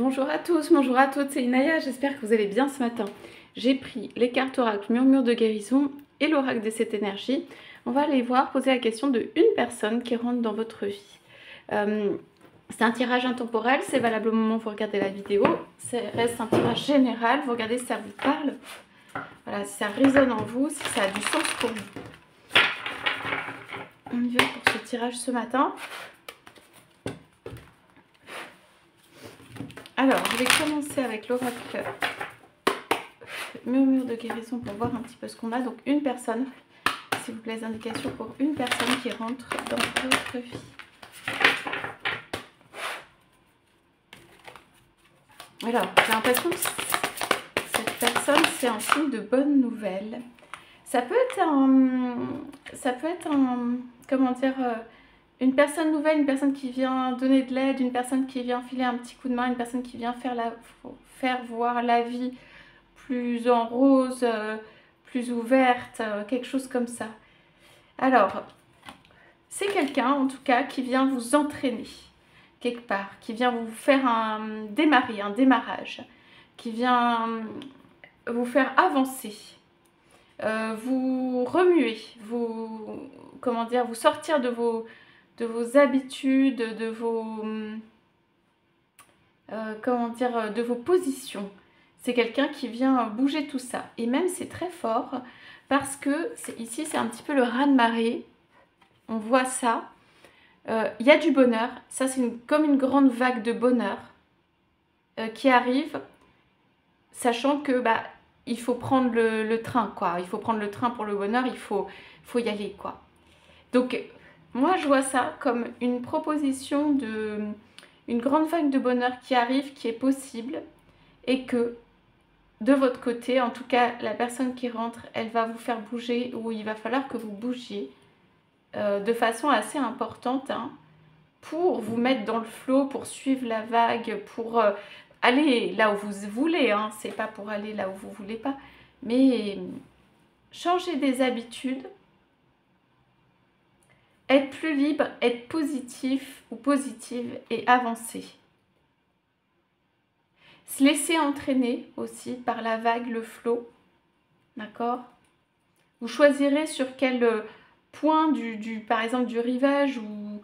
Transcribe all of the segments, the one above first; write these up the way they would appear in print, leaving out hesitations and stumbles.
Bonjour à tous, bonjour à toutes, c'est Inaya, j'espère que vous allez bien ce matin. J'ai pris les cartes oracle murmure de guérison et l'oracle de cette énergie. On va aller voir, poser la question de une personne qui rentre dans votre vie. C'est un tirage intemporel, c'est valable au moment où vous regardez la vidéo. Ça reste un tirage général, vous regardez si ça vous parle. Voilà, si ça résonne en vous, si ça a du sens pour vous. On y va pour ce tirage ce matin. Alors, je vais commencer avec l'oracle murmure de guérison pour voir un petit peu ce qu'on a. Donc, une personne, s'il vous plaît, les indications pour une personne qui rentre dans votre vie. Alors, j'ai l'impression que cette personne, c'est un signe de bonne nouvelle. Ça peut être comment dire, une personne nouvelle, une personne qui vient donner de l'aide, une personne qui vient filer un petit coup de main, une personne qui vient faire voir la vie plus en rose, plus ouverte, quelque chose comme ça. Alors, c'est quelqu'un en tout cas qui vient vous entraîner quelque part, qui vient vous faire un démarrage, qui vient vous faire avancer, vous remuer, vous sortir de vos habitudes, de vos positions. C'est quelqu'un qui vient bouger tout ça. Et même c'est très fort parce que ici c'est un petit peu le raz-de-marée. On voit ça. Il y a du bonheur. Ça c'est comme une grande vague de bonheur qui arrive, sachant que il faut prendre le train, quoi. Il faut prendre le train pour le bonheur, il faut y aller, quoi. Donc moi je vois ça comme une proposition une grande vague de bonheur qui arrive, qui est possible, et que de votre côté, en tout cas la personne qui rentre, elle va vous faire bouger, ou il va falloir que vous bougiez de façon assez importante, hein, pour vous mettre dans le flot, pour suivre la vague, pour aller là où vous voulez, hein. C'est pas pour aller là où vous voulez pas, mais changer des habitudes, être plus libre, être positif ou positive et avancer. Se laisser entraîner aussi par la vague, le flot, d'accord? Vous choisirez sur quel point par exemple du rivage ou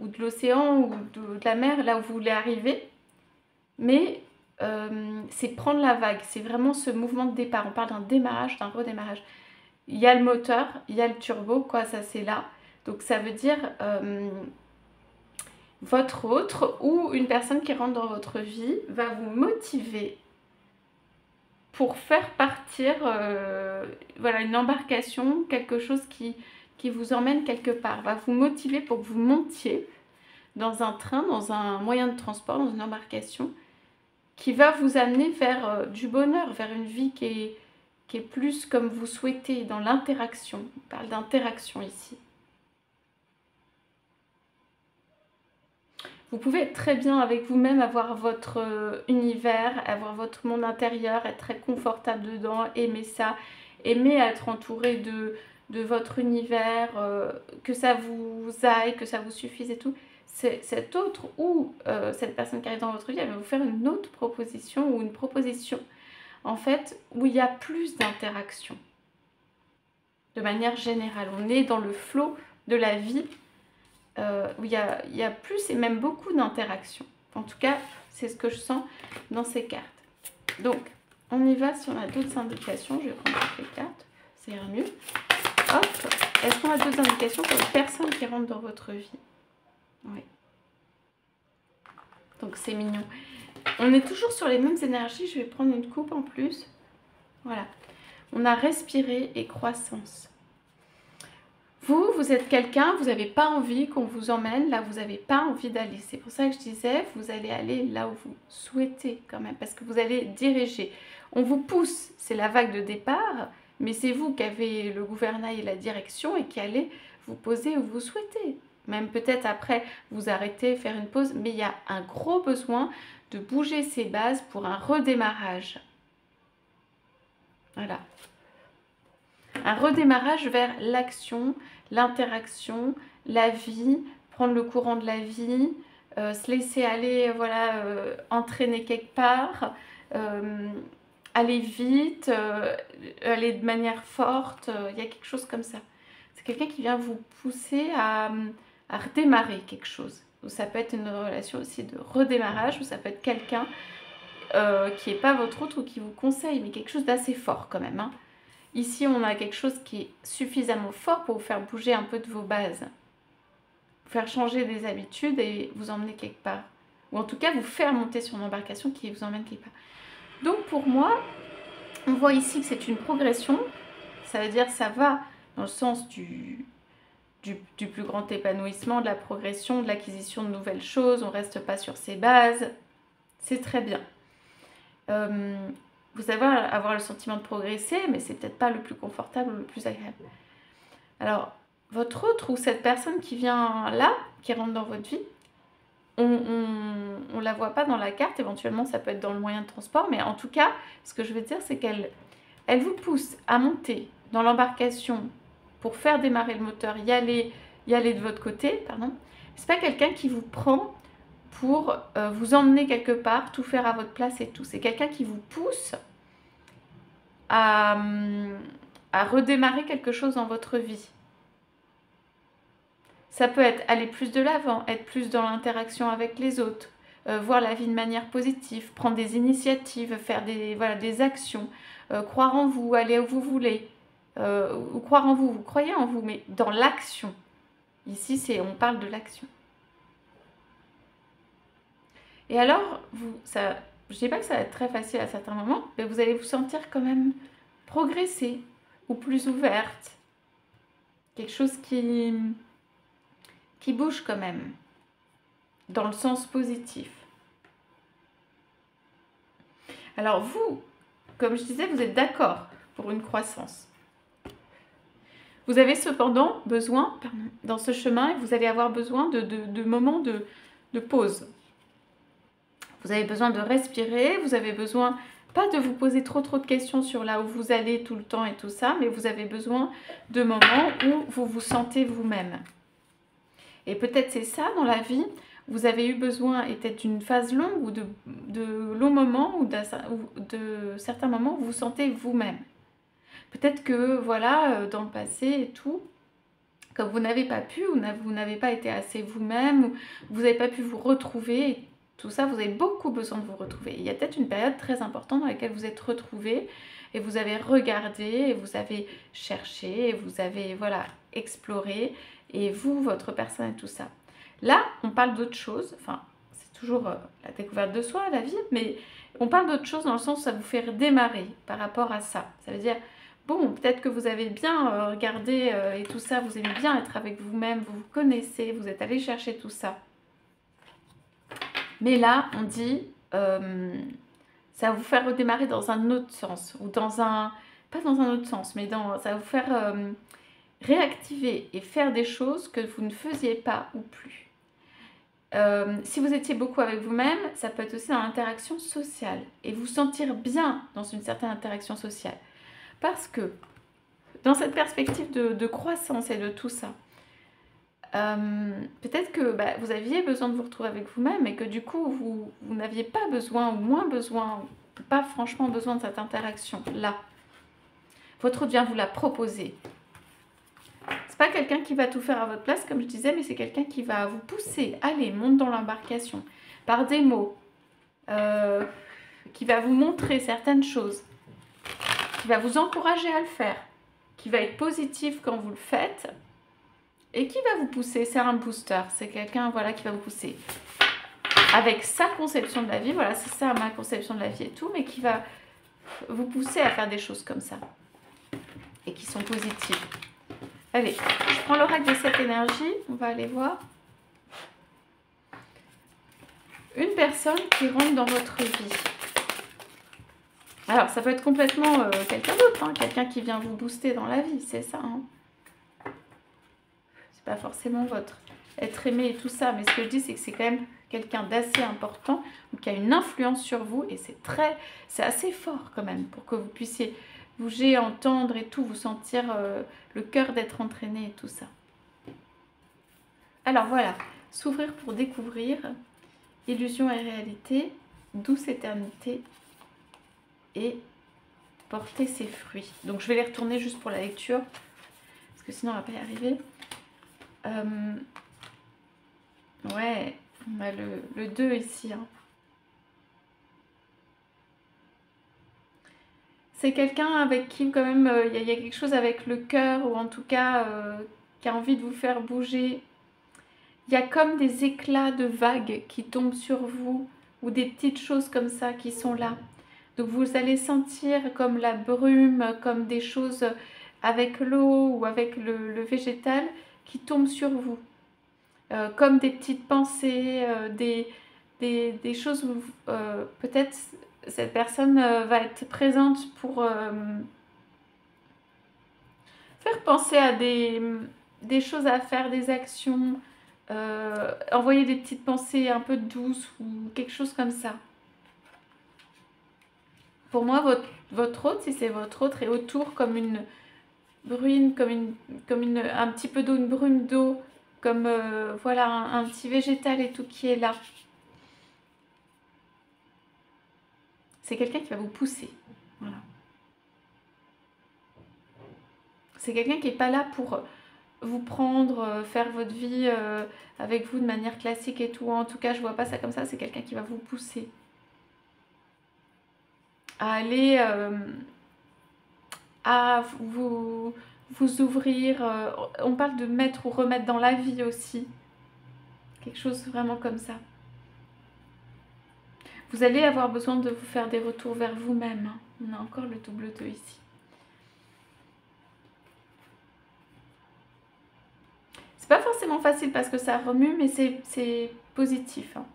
de l'océan ou de la mer, là où vous voulez arriver, mais c'est prendre la vague, c'est vraiment ce mouvement de départ. On parle d'un démarrage, d'un redémarrage. Il y a le moteur, il y a le turbo, quoi, ça c'est là. Donc ça veut dire votre autre ou une personne qui rentre dans votre vie va vous motiver pour faire partir voilà, une embarcation, quelque chose qui vous emmène quelque part, va vous motiver pour que vous montiez dans un train, dans un moyen de transport, dans une embarcation qui va vous amener vers du bonheur, vers une vie qui est plus comme vous souhaitez, dans l'interaction. On parle d'interaction ici. Vous pouvez être très bien avec vous-même, avoir votre univers, avoir votre monde intérieur, être très confortable dedans, aimer ça, aimer être entouré de votre univers, que ça vous aille, que ça vous suffise et tout. Cet autre ou cette personne qui arrive dans votre vie, elle va vous faire une autre proposition ou une proposition, en fait, où il y a plus d'interaction. De manière générale, on est dans le flot de la vie, où il y a plus et même beaucoup d'interactions. En tout cas, c'est ce que je sens dans ces cartes. Donc, on y va si on a d'autres indications. Je vais prendre toutes les cartes, ça ira mieux. Hop, est-ce qu'on a d'autres indications pour les personnes qui rentrent dans votre vie? Oui. Donc, c'est mignon. On est toujours sur les mêmes énergies. Je vais prendre une coupe en plus. Voilà. On a respiré et croissance. Vous êtes quelqu'un, vous n'avez pas envie qu'on vous emmène là où vous n'avez pas envie d'aller. C'est pour ça que je disais, vous allez aller là où vous souhaitez quand même, parce que vous allez diriger. On vous pousse, c'est la vague de départ, mais c'est vous qui avez le gouvernail et la direction et qui allez vous poser où vous souhaitez. Même peut-être après, vous arrêtez, faire une pause, mais il y a un gros besoin de bouger ses bases pour un redémarrage. Voilà. Un redémarrage vers l'action, l'interaction, la vie, prendre le courant de la vie, se laisser aller, voilà, entraîner quelque part, aller vite, aller de manière forte, il y a quelque chose comme ça. C'est quelqu'un qui vient vous pousser à redémarrer quelque chose. Ou ça peut être une relation aussi de redémarrage, ou ça peut être quelqu'un qui n'est pas votre autre ou qui vous conseille, mais quelque chose d'assez fort quand même. Hein. Ici, on a quelque chose qui est suffisamment fort pour vous faire bouger un peu de vos bases. Vous faire changer des habitudes et vous emmener quelque part. Ou en tout cas, vous faire monter sur une embarcation qui vous emmène quelque part. Donc pour moi, on voit ici que c'est une progression. Ça veut dire que ça va dans le sens du plus grand épanouissement, de la progression, de l'acquisition de nouvelles choses. On ne reste pas sur ses bases. C'est très bien. Vous allez avoir le sentiment de progresser, mais c'est peut-être pas le plus confortable ou le plus agréable. Alors, votre autre ou cette personne qui vient là, qui rentre dans votre vie, on la voit pas dans la carte, éventuellement ça peut être dans le moyen de transport, mais en tout cas, ce que je veux dire, c'est qu'elle vous pousse à monter dans l'embarcation pour faire démarrer le moteur, y aller de votre côté, pardon. C'est pas quelqu'un qui vous prend pour vous emmener quelque part, tout faire à votre place et tout. C'est quelqu'un qui vous pousse à redémarrer quelque chose dans votre vie. Ça peut être aller plus de l'avant, être plus dans l'interaction avec les autres, voir la vie de manière positive, prendre des initiatives, faire des actions, croire en vous, aller où vous voulez, ou croire en vous, vous croyez en vous, mais dans l'action. Ici, on parle de l'action. Et alors, je ne dis pas que ça va être très facile à certains moments, mais vous allez vous sentir quand même progresser ou plus ouverte. Quelque chose qui bouge quand même, dans le sens positif. Alors vous, comme je disais, vous êtes d'accord pour une croissance. Vous avez cependant besoin, dans ce chemin, vous allez avoir besoin de moments de pause. Vous avez besoin de respirer, vous avez besoin, pas de vous poser trop de questions sur là où vous allez tout le temps et tout ça, mais vous avez besoin de moments où vous vous sentez vous-même. Et peut-être c'est ça dans la vie, vous avez eu besoin, et peut-être d'une phase longue ou de longs moments ou de certains moments où vous vous sentez vous-même. Peut-être que, voilà, dans le passé et tout, comme vous n'avez pas pu, ou vous n'avez pas été assez vous-même, ou vous n'avez pas pu vous retrouver, et tout ça, vous avez beaucoup besoin de vous retrouver. Il y a peut-être une période très importante dans laquelle vous êtes retrouvés, et vous avez regardé, et vous avez cherché, et vous avez, voilà, exploré, et vous, votre personne et tout ça. Là, on parle d'autre chose, enfin, c'est toujours la découverte de soi, la vie, mais on parle d'autre chose dans le sens où ça vous fait redémarrer par rapport à ça. Ça veut dire, bon, peut-être que vous avez bien regardé et tout ça, vous aimez bien être avec vous-même, vous vous connaissez, vous êtes allé chercher tout ça. Mais là, on dit, ça va vous faire redémarrer dans un autre sens, ou dans un, pas dans un autre sens, mais ça va vous faire réactiver et faire des choses que vous ne faisiez pas ou plus. Si vous étiez beaucoup avec vous-même, ça peut être aussi dans l'interaction sociale et vous sentir bien dans une certaine interaction sociale. Parce que dans cette perspective de croissance et de tout ça, peut-être que vous aviez besoin de vous retrouver avec vous-même et que du coup, vous n'aviez pas besoin ou moins besoin, ou pas franchement besoin de cette interaction-là. Votre autre vient vous la proposer. C'est pas quelqu'un qui va tout faire à votre place, comme je disais, mais c'est quelqu'un qui va vous pousser. Allez, monte dans l'embarcation. Par des mots. Qui va vous montrer certaines choses. Qui va vous encourager à le faire. Qui va être positif quand vous le faites. Et qui va vous pousser. C'est un booster. C'est quelqu'un, voilà, qui va vous pousser. Avec sa conception de la vie. Voilà, c'est ça ma conception de la vie et tout. Mais qui va vous pousser à faire des choses comme ça. Et qui sont positives. Allez, je prends l'oracle de cette énergie, on va aller voir. Une personne qui rentre dans votre vie. Alors, ça peut être complètement quelqu'un d'autre, hein, quelqu'un qui vient vous booster dans la vie, c'est ça. Hein. C'est pas forcément votre être aimé et tout ça, mais ce que je dis, c'est que c'est quand même quelqu'un d'assez important, ou qui a une influence sur vous, et c'est assez fort quand même, pour que vous puissiez bouger, entendre et tout, vous sentir le cœur d'être entraîné et tout ça. Alors voilà, s'ouvrir pour découvrir. illusion et réalité, douce éternité et porter ses fruits. Donc je vais les retourner juste pour la lecture, parce que sinon on va pas y arriver. Ouais, on a le 2 ici. Hein. C'est quelqu'un avec qui quand même il y a quelque chose avec le cœur, ou en tout cas qui a envie de vous faire bouger. Il y a comme des éclats de vagues qui tombent sur vous, ou des petites choses comme ça qui sont là. Donc vous allez sentir comme la brume, comme des choses avec l'eau ou avec le végétal qui tombent sur vous. Comme des petites pensées, des choses où peut-être cette personne va être présente pour faire penser à des choses à faire, des actions, envoyer des petites pensées un peu douces ou quelque chose comme ça. Pour moi, votre hôte, si c'est votre hôte, est autour comme une bruine, comme un petit peu d'eau, une brume d'eau, comme voilà un petit végétal et tout qui est là. C'est quelqu'un qui va vous pousser. Voilà. C'est quelqu'un qui n'est pas là pour vous prendre, faire votre vie avec vous de manière classique et tout. En tout cas, je ne vois pas ça comme ça. C'est quelqu'un qui va vous pousser à aller à vous ouvrir. On parle de mettre ou remettre dans la vie aussi. Quelque chose vraiment comme ça. Vous allez avoir besoin de vous faire des retours vers vous-même. Hein. On a encore le double 2 ici. C'est pas forcément facile parce que ça remue, mais c'est positif. Hein.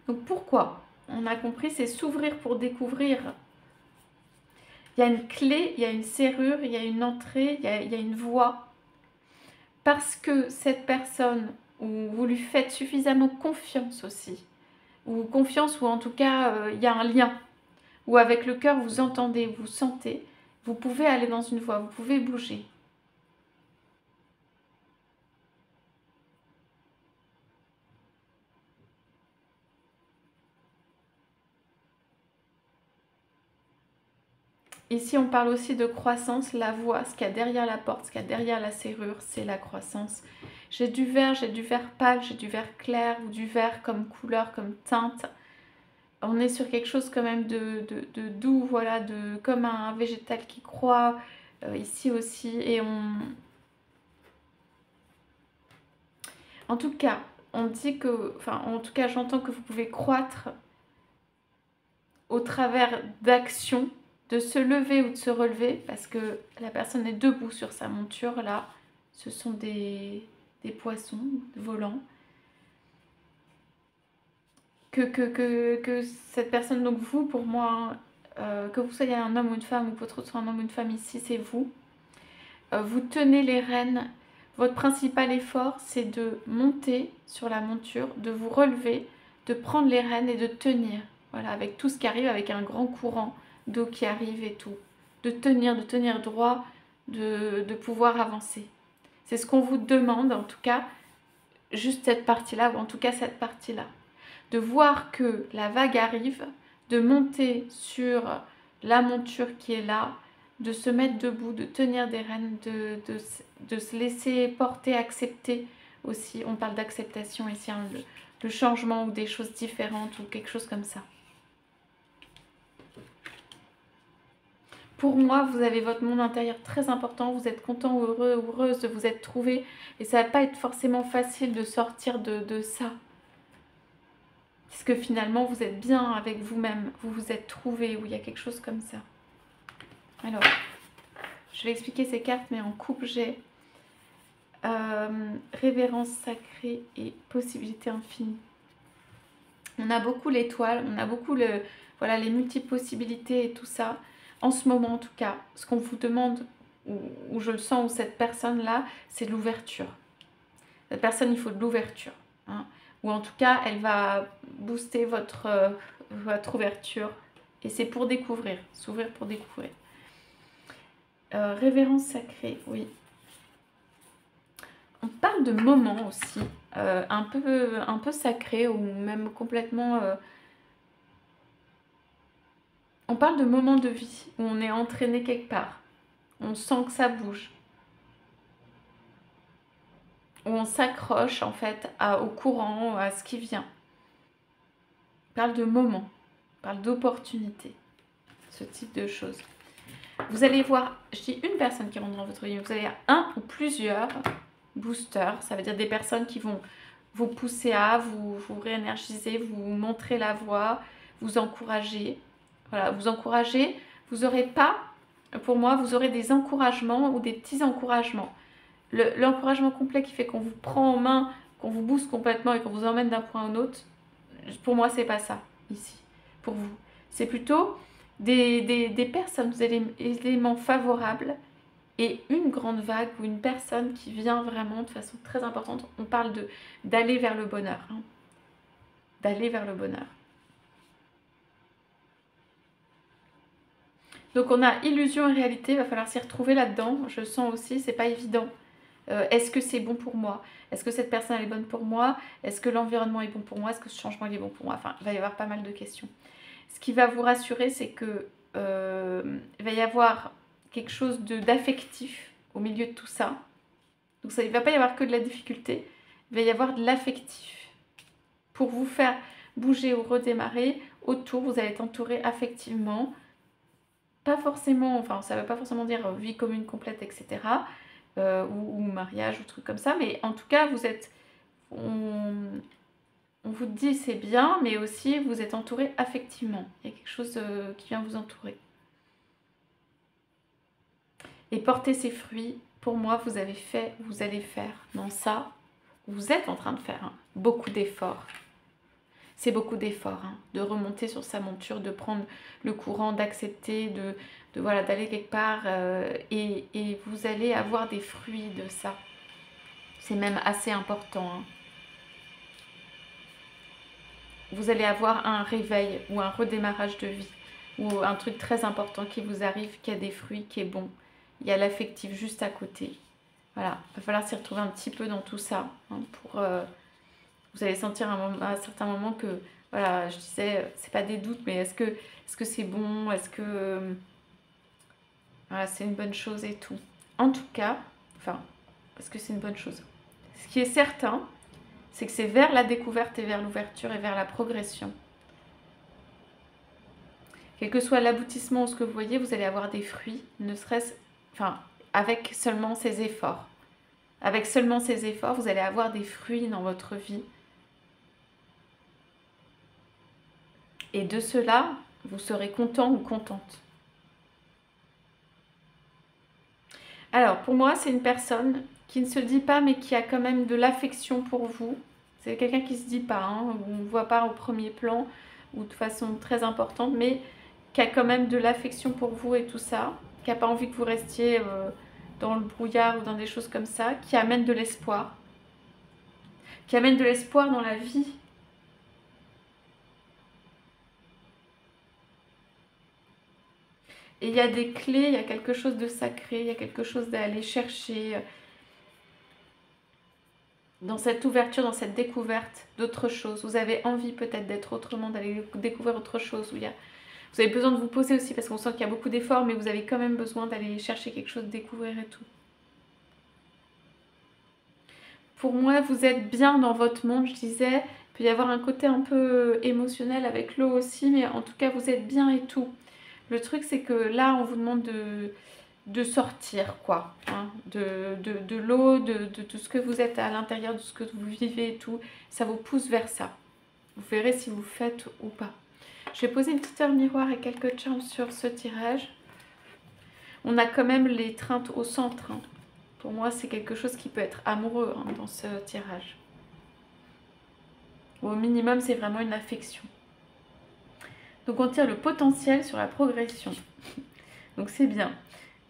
Donc pourquoi? On a compris, c'est s'ouvrir pour découvrir. Il y a une clé, il y a une serrure, il y a une entrée, il y a une voie. Parce que cette personne, ou vous lui faites suffisamment confiance aussi, ou confiance, ou en tout cas, il y a un lien, ou avec le cœur, vous entendez, vous sentez, vous pouvez aller dans une voie, vous pouvez bouger. Ici, on parle aussi de croissance, la voie, ce qu'il y a derrière la porte, ce qu'il y a derrière la serrure, c'est la croissance. J'ai du vert pâle, j'ai du vert clair, ou du vert comme couleur, comme teinte. On est sur quelque chose quand même de doux, voilà, comme un végétal qui croît, ici aussi. Et en tout cas, on dit que, enfin, en tout cas, j'entends que vous pouvez croître au travers d'actions, de se lever ou de se relever, parce que la personne est debout sur sa monture, là. Ce sont des poissons volants. Que cette personne, donc vous, pour moi, que vous soyez un homme ou une femme, ou votre autre soit un homme ou une femme, ici, c'est vous. Vous tenez les rênes. Votre principal effort, c'est de monter sur la monture, de vous relever, de prendre les rênes et de tenir. Voilà, avec tout ce qui arrive, avec un grand courant d'eau qui arrive et tout. De tenir droit, de pouvoir avancer. C'est ce qu'on vous demande, en tout cas, juste cette partie-là, ou en tout cas cette partie-là. De voir que la vague arrive, de monter sur la monture qui est là, de se mettre debout, de tenir des rênes, de se laisser porter, accepter aussi. On parle d'acceptation ici, hein, le changement ou des choses différentes ou quelque chose comme ça. Pour moi, vous avez votre monde intérieur très important, vous êtes content ou heureux ou heureuse de vous être trouvé et ça va pas être forcément facile de sortir de ça. Parce que finalement, vous êtes bien avec vous-même, vous vous êtes trouvé ou il y a quelque chose comme ça. Alors, je vais expliquer ces cartes, mais en coupe, j'ai révérence sacrée et possibilité infinie. On a beaucoup l'étoile, on a beaucoup voilà, les multiples possibilités et tout ça. En ce moment, en tout cas, ce qu'on vous demande, ou je le sens, ou cette personne-là, c'est de l'ouverture. Cette personne, il faut de l'ouverture. Hein. Ou en tout cas, elle va booster votre ouverture. Et c'est pour découvrir, s'ouvrir pour découvrir. Révérence sacrée, oui. On parle de moments aussi. un peu sacré ou même complètement... On parle de moments de vie où on est entraîné quelque part. On sent que ça bouge. Où on s'accroche en fait au courant, à ce qui vient. On parle de moments. On parle d'opportunités. Ce type de choses. Vous allez voir, je dis une personne qui rentre dans votre vie, vous allez avoir un ou plusieurs boosters. Ça veut dire des personnes qui vont vous pousser à, vous réénergiser, vous montrer la voie, vous encourager. Voilà, vous encourager. Vous n'aurez pas, pour moi, vous aurez des encouragements ou des petits encouragements. L'encouragement complet qui fait qu'on vous prend en main, qu'on vous booste complètement et qu'on vous emmène d'un point à un autre, pour moi, c'est pas ça, ici, pour vous. C'est plutôt des personnes, des éléments favorables et une grande vague ou une personne qui vient vraiment de façon très importante. On parle d'aller vers le bonheur. Hein. D'aller vers le bonheur. Donc on a illusion et réalité, il va falloir s'y retrouver là-dedans. Je sens aussi, c'est pas évident. Est-ce que c'est bon pour moi? Est-ce que cette personne elle est bonne pour moi? Est-ce que l'environnement est bon pour moi? Est-ce que ce changement il est bon pour moi? Enfin, il va y avoir pas mal de questions. Ce qui va vous rassurer, c'est que il va y avoir quelque chose d'affectif au milieu de tout ça. Donc ça, il ne va pas y avoir que de la difficulté, il va y avoir de l'affectif. Pour vous faire bouger ou redémarrer, autour, vous allez être entouré affectivement. Pas forcément, enfin ça ne veut pas forcément dire vie commune complète, etc. Ou mariage ou trucs comme ça, mais en tout cas, vous êtes... On vous dit c'est bien, mais aussi vous êtes entouré affectivement. Il y a quelque chose qui vient vous entourer. Et porter ses fruits, pour moi, vous avez fait, vous allez faire. Dans ça, vous êtes en train de faire beaucoup d'efforts. C'est beaucoup d'efforts, de remonter sur sa monture, de prendre le courant, d'accepter, voilà, d'aller quelque part. Et vous allez avoir des fruits de ça. C'est même assez important. Vous allez avoir un réveil ou un redémarrage de vie ou un truc très important qui vous arrive, qui a des fruits, qui est bon. Il y a l'affectif juste à côté. Voilà, il va falloir s'y retrouver un petit peu dans tout ça. Vous allez sentir à un certain moment que, voilà, je disais, c'est pas des doutes, mais est-ce que c'est bon? Est-ce que voilà, c'est une bonne chose et tout. En tout cas, enfin, est-ce que c'est une bonne chose? Ce qui est certain, c'est que c'est vers la découverte et vers l'ouverture et vers la progression. Quel que soit l'aboutissement ou ce que vous voyez, vous allez avoir des fruits, ne serait-ce, enfin, avec seulement ces efforts. Avec seulement ces efforts, vous allez avoir des fruits dans votre vie. Et de cela, vous serez content ou contente. Alors, pour moi, c'est une personne qui ne se dit pas, mais qui a quand même de l'affection pour vous. C'est quelqu'un qui ne se dit pas, on ne voit pas au premier plan ou de façon très importante, mais qui a quand même de l'affection pour vous et tout ça, qui n'a pas envie que vous restiez dans le brouillard ou dans des choses comme ça, qui amène de l'espoir. Qui amène de l'espoir dans la vie. Et il y a des clés, il y a quelque chose de sacré, il y a quelque chose d'aller chercher dans cette ouverture, dans cette découverte d'autre chose. Vous avez envie peut-être d'être autrement, d'aller découvrir autre chose. Vous avez besoin de vous poser aussi parce qu'on sent qu'il y a beaucoup d'efforts, mais vous avez quand même besoin d'aller chercher quelque chose, de découvrir et tout. Pour moi, vous êtes bien dans votre monde, je disais. Il peut y avoir un côté un peu émotionnel avec l'eau aussi, mais en tout cas, vous êtes bien et tout. Le truc, c'est que là, on vous demande de sortir, quoi. De l'eau, de tout ce que vous êtes à l'intérieur, de ce que vous vivez et tout. Ça vous pousse vers ça. Vous verrez si vous faites ou pas. Je vais poser une petite heure miroir et quelques charms sur ce tirage. On a quand même l'étreinte au centre. Pour moi, c'est quelque chose qui peut être amoureux dans ce tirage. Au minimum, c'est vraiment une affection. Donc on tire le potentiel sur la progression. Donc c'est bien.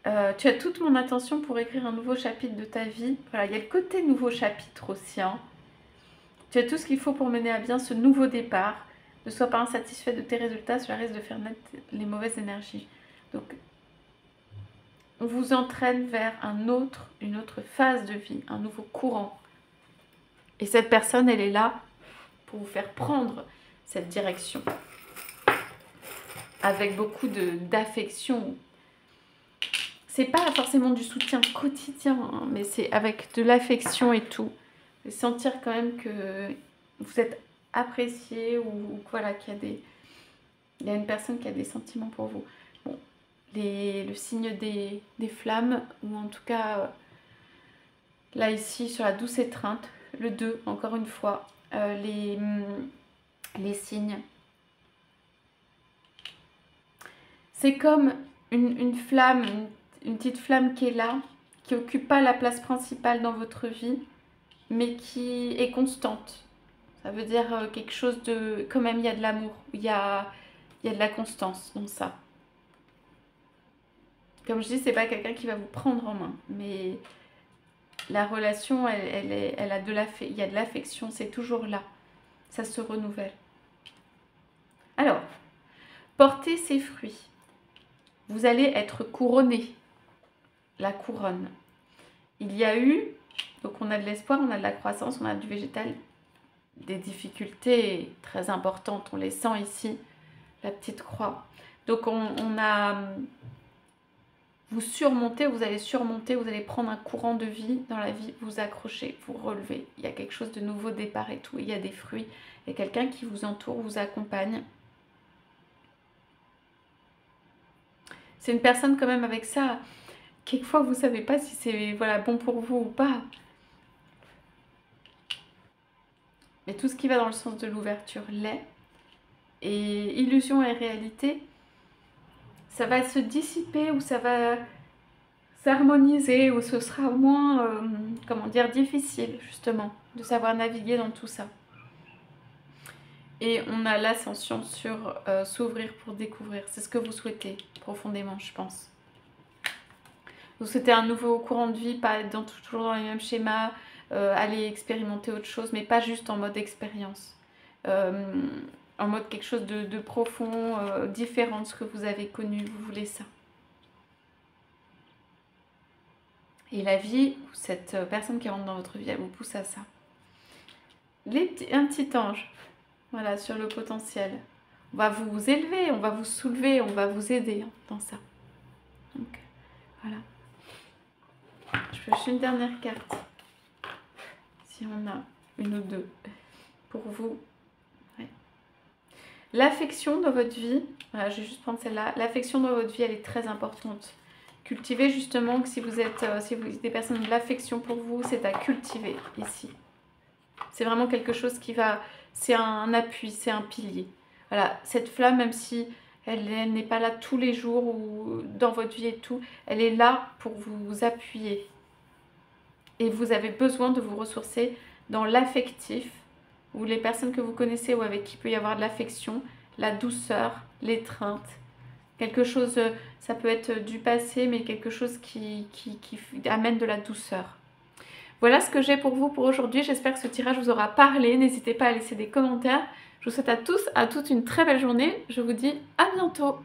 Tu as toute mon attention pour écrire un nouveau chapitre de ta vie. Voilà, il y a le côté nouveau chapitre aussi. Tu as tout ce qu'il faut pour mener à bien ce nouveau départ. Ne sois pas insatisfait de tes résultats, cela risque de faire naître les mauvaises énergies. Donc on vous entraîne vers une autre phase de vie, un nouveau courant. Et cette personne, elle est là pour vous faire prendre cette direction. Avec beaucoup d'affection. C'est pas forcément du soutien quotidien, hein, mais c'est avec de l'affection et tout. Et sentir quand même que vous êtes apprécié ou voilà, il y a une personne qui a des sentiments pour vous. Bon, le signe des flammes, ou en tout cas, là ici, sur la douce étreinte, le 2, encore une fois, les signes. C'est comme une flamme, une petite flamme qui est là, qui n'occupe pas la place principale dans votre vie, mais qui est constante. Ça veut dire quelque chose de... Quand même, il y a de l'amour, il y a de la constance dans ça. Comme je dis, c'est pas quelqu'un qui va vous prendre en main, mais la relation, elle a il y a de l'affection, c'est toujours là. Ça se renouvelle. Alors, portez ses fruits. Vous allez être couronné. La couronne. Il y a eu, donc on a de l'espoir, on a de la croissance, on a du végétal, des difficultés très importantes, on les sent ici, la petite croix. Donc on a, vous surmontez, vous allez prendre un courant de vie dans la vie, vous accrochez, vous relevez. Il y a quelque chose de nouveau départ et tout, il y a des fruits, il y a quelqu'un qui vous entoure, vous accompagne. C'est une personne quand même avec ça. Quelquefois, vous ne savez pas si c'est voilà, bon pour vous ou pas. Mais tout ce qui va dans le sens de l'ouverture l'est. Et illusion et réalité, ça va se dissiper ou ça va s'harmoniser ou ce sera moins, comment dire, difficile justement de savoir naviguer dans tout ça. Et on a l'ascension sur s'ouvrir pour découvrir. C'est ce que vous souhaitez profondément, je pense. Vous souhaitez un nouveau courant de vie, pas être toujours dans les mêmes schémas, aller expérimenter autre chose, mais pas juste en mode expérience. En mode quelque chose de profond, différent de ce que vous avez connu, vous voulez ça. Et la vie, cette personne qui rentre dans votre vie, elle vous pousse à ça. Un petit ange, voilà, sur le potentiel. On va vous élever, on va vous soulever, on va vous aider dans ça. Donc, voilà. Je fais juste une dernière carte. Si on a une ou deux pour vous. Ouais. L'affection dans votre vie, voilà, je vais juste prendre celle-là. L'affection dans votre vie, elle est très importante. Cultivez justement que si vous êtes des personnes de l'affection pour vous, c'est à cultiver ici. C'est vraiment quelque chose qui va... C'est un appui, c'est un pilier. Voilà, cette flamme, même si elle n'est pas là tous les jours ou dans votre vie et tout, elle est là pour vous appuyer. Et vous avez besoin de vous ressourcer dans l'affectif, ou les personnes que vous connaissez ou avec qui il peut y avoir de l'affection, la douceur, l'étreinte. Quelque chose, ça peut être du passé, mais quelque chose qui amène de la douceur. Voilà ce que j'ai pour vous pour aujourd'hui. J'espère que ce tirage vous aura parlé. N'hésitez pas à laisser des commentaires. Je vous souhaite à tous, à toutes une très belle journée. Je vous dis à bientôt.